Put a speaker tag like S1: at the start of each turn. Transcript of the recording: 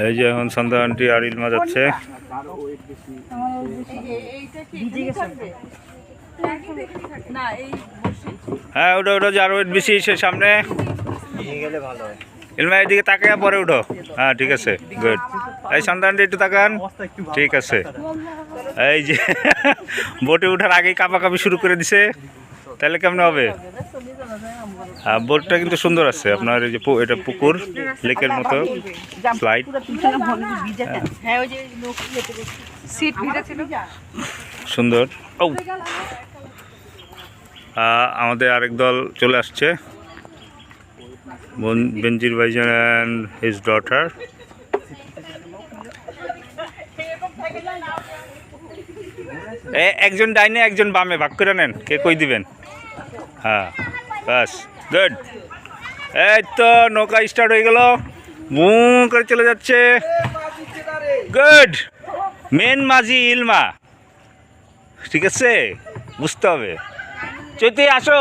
S1: এই যে এখন সন্ধ্যা আন্টি আর ইলমা যাচ্ছে। হ্যাঁ ওটা ওটা যার ওয়েট বেশি সে সামনে ইলমা এদিকে তাকে পরে উঠো। হ্যাঁ ঠিক আছে গুড। এই সন্ধ্যা আন্টি একটু তাকান। ঠিক আছে এই যে বোটে ওঠার আগেই কাঁপাকাঁপি শুরু করে দিছে, তাহলে কেমন হবে? হ্যাঁ বোটটা কিন্তু সুন্দর আছে আপনার, এই যে এটা পুকুর লেকের মতো স্লাইড সুন্দর। ও আমাদের আরেক দল চলে আসছে, বেনজির ভাইজান অ্যান্ড হিজ ডটার। একজন ডাইনে একজন বামে ভাগ করে নেন, কে কই দিবেন। হ্যাঁ বাস গুড। এই তো নৌকা স্টার্ট হয়ে গেল, বুঁ করে চলে যাচ্ছে। গুড। মেন মাঝি ইলমা, ঠিক আছে বুঝতে হবে। চৈতি আসো।